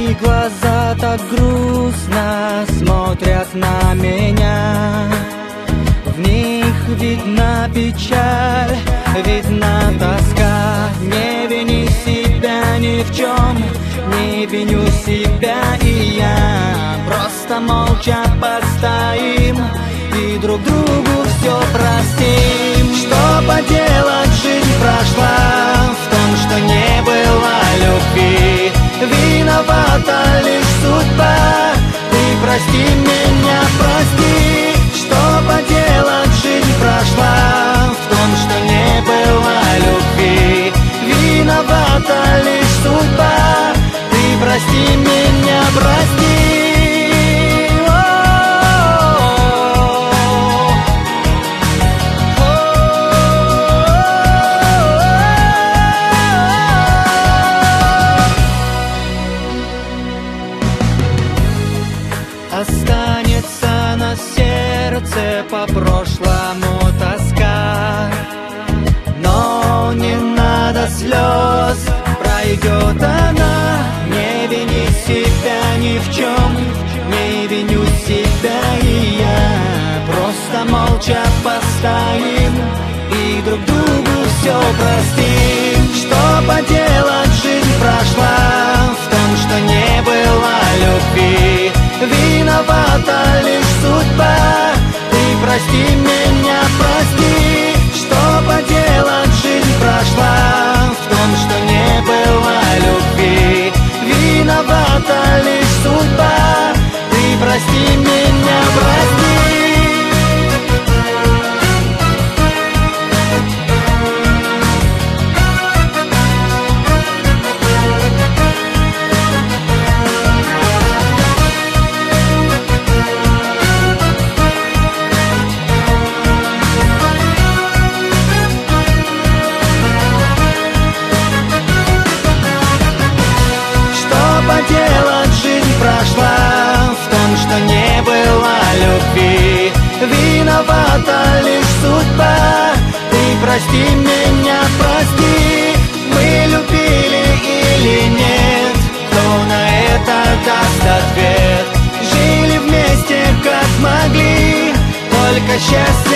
Твои глаза так грустно смотрят на меня. В них видна печаль, видна тоска. Не вини себя ни в чем, не виню себя и я. Просто молча постоим и друг другу все простим. Что поделать, жизнь прошла, в том, что не было любви. Виновата лишь судьба, ты прости меня, прости. Что поделать, жизнь прошла, в том, что не было любви. Виновата лишь судьба, ты прости меня, прости. Останется на сердце по-прошлому тоска, но не надо слез, пройдет она. Не вини себя ни в чем, не виню себя и я. Просто молча постоим и друг другу все простим. Что поделать, жизнь прошла, в том, что не было любви. Виновата лишь судьба, ты прости меня, прости. Что поделать, жизнь прошла, в том, что не было любви. Виновата лишь судьба, ты прости меня, прости. Поделать, жизнь прошла, в том, что не было любви. Виновата лишь судьба, ты прости меня, прости. Мы любили или нет, кто на это даст ответ? Жили вместе как могли, только счастье